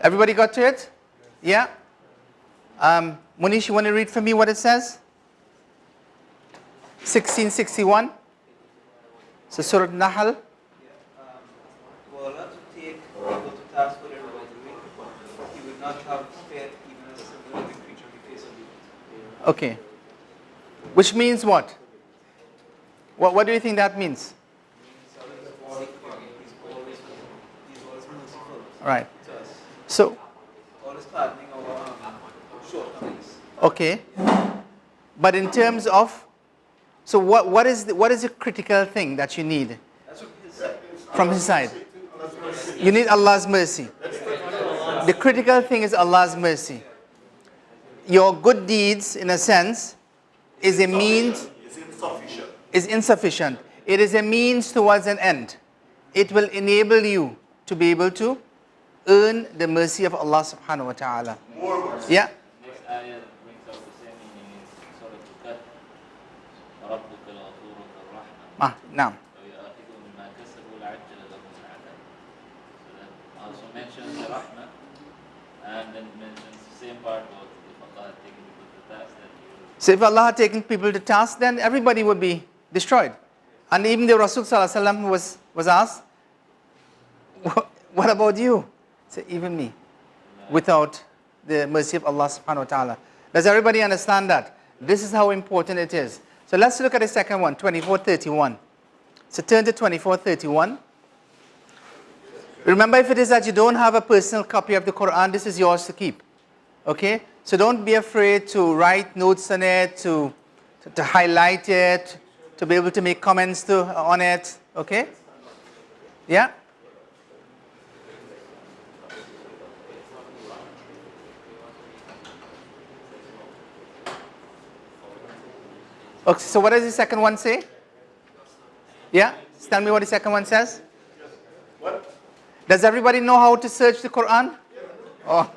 Everybody got to it? Yeah? Munish, you want to read for me what it says? 1661. So Surah Nahl. Were not to take people to task for their wrongdoing, he would not have spared even a single living creature on the face of the earth. Okay. Which means what? What do you think that means? He's always merciful Right. to us. So, Always pardoning our shortcomings. okay. But in terms of, so what is the critical thing that you need That's from his side. from his side? You need Allah's mercy. The critical thing is Allah's mercy. Your good deeds, in a sense, is a means, is insufficient. It is a means towards an end. It will enable you to be able to earn the mercy of Allah subhanahu wa ta'ala. Yeah? Next ayah brings out the same meaning in Surah Al-Kahf. رَبُّكَ الْغَفُورُ ذُو الرَّحْمَةِ Now. وَيُؤَاخِذُهُم بِمَا كَسَبُوا لَعَجَّلَ لَهُمُ الْعَذَابُ. So that also mentions the rahmah, and then mentions the same part about if Allah had taken people to task, that He will. So if Allah had taken people to task, then everybody would be destroyed. And even the Rasul sallallahu alaihi wasallam was asked, what about you? So even me, without the mercy of Allah subhanahu wa ta'ala. Does everybody understand that? This is how important it is. So let's look at the second one, 2431. So turn to 2431. Remember, if it is that you don't have a personal copy of the Quran, this is yours to keep. Okay? So don't be afraid to write notes on it, to highlight it, to be able to make comments on it. Okay? Yeah? Okay, so what does the second one say? Yeah? Tell me what the second one says. What? Does everybody know how to search the Quran? Oh,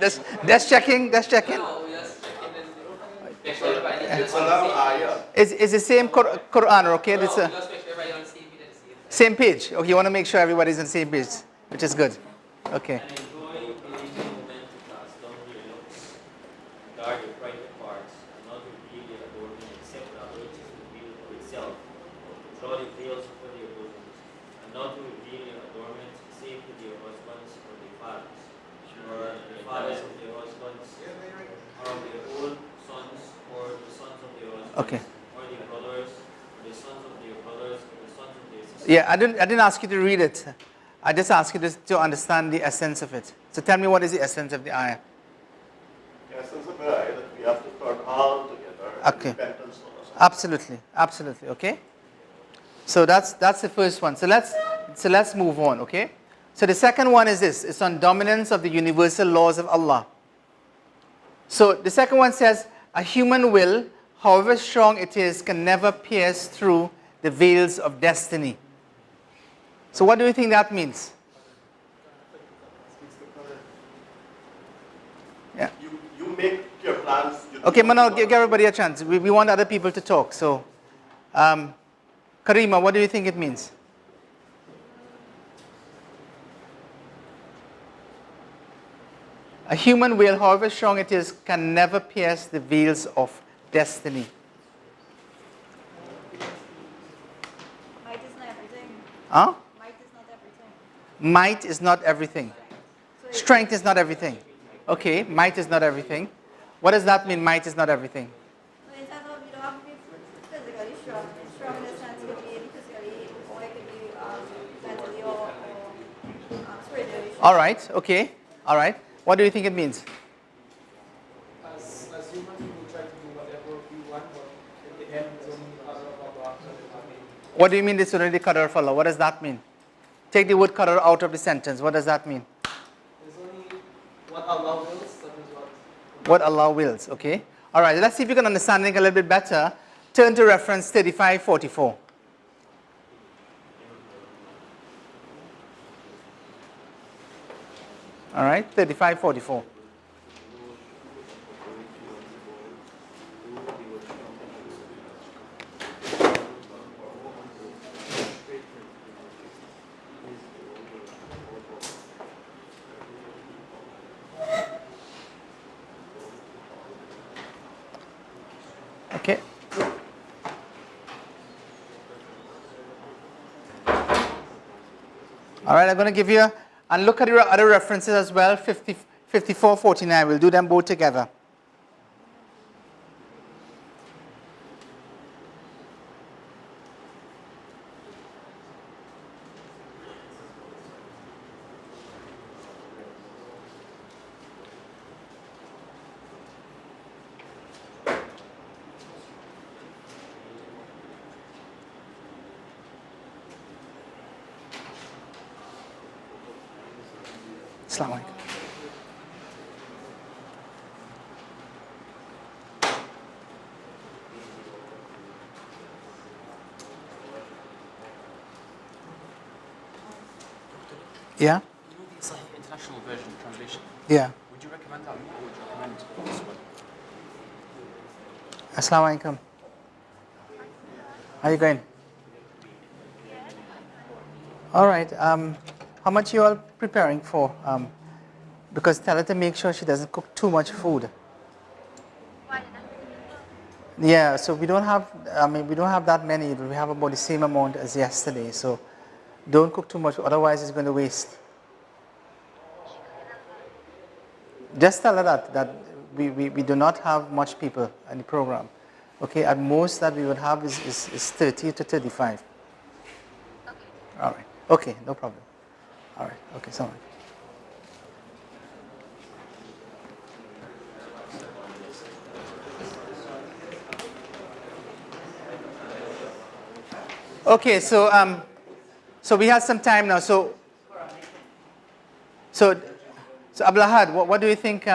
that's checking. That's checking. It's another ayah. It's the same Quran, okay? It's a same page. Okay, you want to make sure everybody's on the same page, which is good. Okay. And enjoy believing momentum tasks, don't your looks, guard your private parts, and not reveal your adornment except that which is revealed for itself. Draw the veils for your bosoms, and not to reveal your adornment save to your husbands or their fathers, or the fathers of their husbands, or of their own sons, or the sons of their husbands, Okay. or their brothers, or the sons of their brothers, or the sons of their sisters. Yeah, I didn't ask you to read it. I just asked you to understand the essence of it. So tell me, what is the essence of the ayah? The essence of the ayah that we have to turn all together. Okay. Repentance for us. Absolutely, absolutely. Okay. So that's the first one. So let's move on. Okay. So the second one is this. It's on dominance of the universal laws of Allah. So the second one says, a human will, however strong it is, can never pierce through the veils of destiny. So what do you think that means? Yeah. You make your plans. Okay, Manal, give everybody a chance. We want other people to talk. So, Karima, what do you think it means? A human will, however strong it is, can never pierce the veils of destiny. Might is not everything. Huh? Might is not everything. Might is not everything. Strength is not everything. Okay, might is not everything. What does that mean, might is not everything? So in terms of, you don't have to be physically strong. It's strong in the sense it could be physically, or it could be mentally or spiritually strong. All right, okay, all right. What do you think it means? As humans, we will try to do whatever we want, but in the end, it's only the qadar of Allah. What do you mean it's only the qadar of Allah? What does that mean? Take the word qadar out of the sentence. What does that mean? It's only what Allah wills, that is What Allah wills, okay? All right, let's see if you can understand it a little bit better. Turn to reference 3544. All right, 3544. Okay. All right, I'm going to give you, and look at your other references as well, 50, 54, 49. We'll do them both together. Assalamu alaikum. Yeah? You know the Sahih International Version translation? Yeah. Would you recommend that or would you recommend this one? Assalamu alaikum. How are you going? All right. How much you all preparing for? Because tell her to make sure she doesn't cook too much food. Yeah. So we don't have. We don't have that many. We have about the same amount as yesterday. So don't cook too much. Otherwise, it's going to waste. Just tell her that we do not have much people in the program. Okay. At most that we would have is 30 to 35. Okay. All right. Okay. No problem. All right. Okay. So. Okay. So we have some time now. So Abdulahad, what do you think?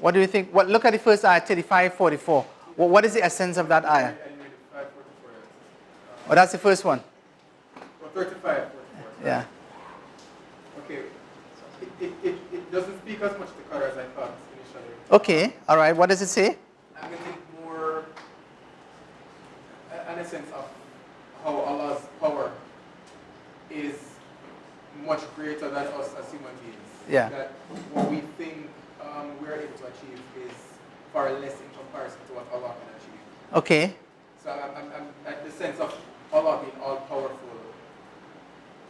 What do you think? Look at the first ayah, 35:44. What is the essence of that ayah? Oh, that's the first one. 35. Yeah. Okay. It doesn't speak as much to color as I thought initially. Okay. All right. What does it say? I'm getting more an essence of how Allah's power is much greater than us as human beings. Yeah. That what we think we're able to achieve is far less in comparison to what Allah can achieve. Okay. So I'm at the sense of Allah being all powerful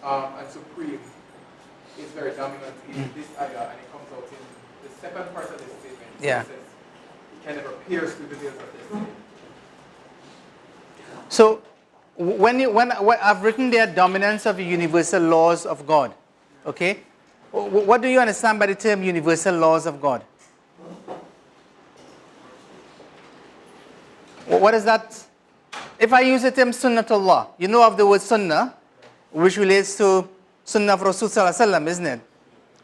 and supreme is very dominant in this ayah, and it comes out in the second part of this statement. Yeah. It says, "He can never pierce through the veils of destiny." So when I've written there dominance of the universal laws of God, okay? What do you understand by the term universal laws of God? What is that? If I use the term sunnatullah, you know of the word sunnah, which relates to sunnah of Rasul sallallahu alaihi wasallam, isn't it?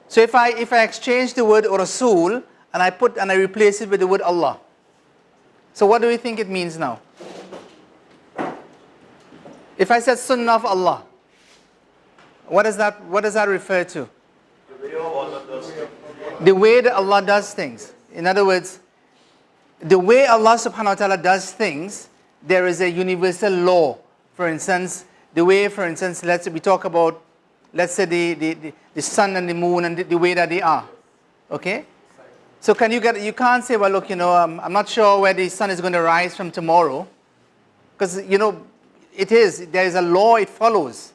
So if I exchange the word Rasul and I replace it with the word Allah, so what do you think it means now? If I said sunnah of Allah, what does that refer to? The way Allah does things. The way that Allah does things. In other words, the way Allah subhanahu wa ta'ala does things, there is a universal law. For instance, the way, we talk about, let's say the sun and the moon and the way that they are. Okay? So you can't say, well, look, I'm not sure where the sun is going to rise from tomorrow. Because, there is a law it follows.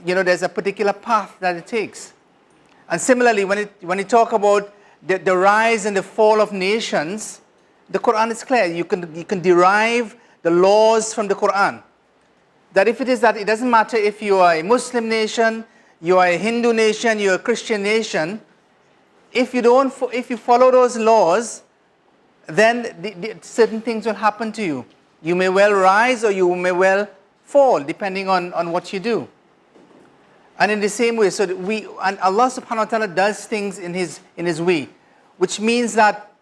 There's a particular path that it takes. And similarly, when you talk about the rise and the fall of nations, the Quran is clear. You can derive the laws from the Quran. That if it is that, it doesn't matter if you are a Muslim nation, you are a Hindu nation, you are a Christian nation. If you follow those laws, then certain things will happen to you. You may well rise or you may well fall, depending on what you do. And in the same way, and Allah subhanahu wa ta'ala does things in His way, which means that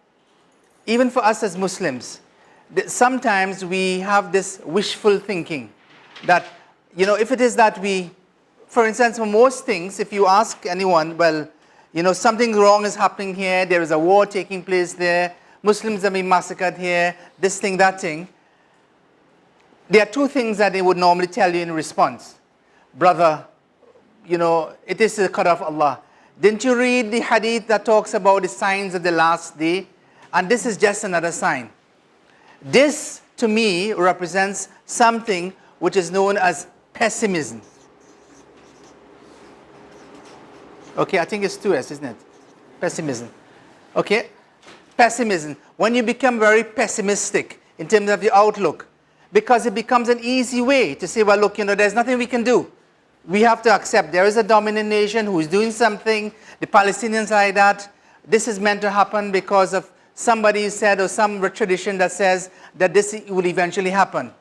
even for us as Muslims, sometimes we have this wishful thinking that, if it is that for instance, for most things, if you ask anyone, well, something wrong is happening here, there is a war taking place there, Muslims are being massacred here, this thing, that thing. There are two things that they would normally tell you in response. Brother, it is the qadar of Allah. Didn't you read the hadith that talks about the signs of the last day? And this is just another sign. This, to me, represents something which is known as pessimism. Okay, I think it's 2S, isn't it? Pessimism. Okay? Pessimism. When you become very pessimistic in terms of your outlook, because it becomes an easy way to say, well, look, there's nothing we can do. We have to accept there is a dominant nation who is doing something. The Palestinians like that. This is meant to happen because of somebody said or some tradition that says that this will eventually happen.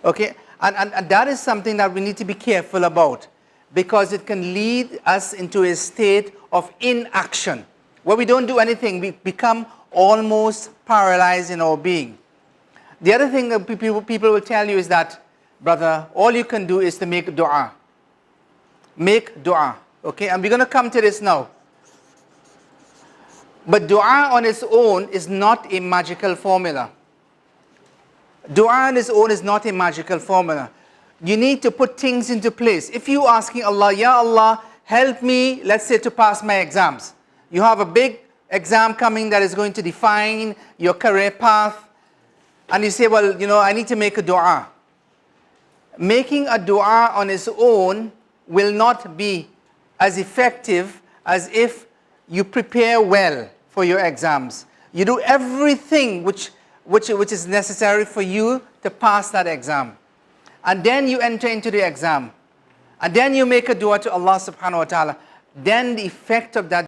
Okay? And that is something that we need to be careful about, because it can lead us into a state of inaction, where we don't do anything. We become almost paralyzed in our being. The other thing that people will tell you is that, brother, all you can do is to make dua. Make dua. Okay, and we're going to come to this now. But dua on its own is not a magical formula. Dua on its own is not a magical formula. You need to put things into place. If you're asking Allah, Ya Allah, help me, let's say, to pass my exams. You have a big exam coming that is going to define your career path. And you say, well, I need to make a dua. Making a dua on its own will not be as effective as if you prepare well for your exams. You do everything which is necessary for you to pass that exam. And then you enter into the exam. And then you make a dua to Allah subhanahu wa ta'ala. Then the effect of that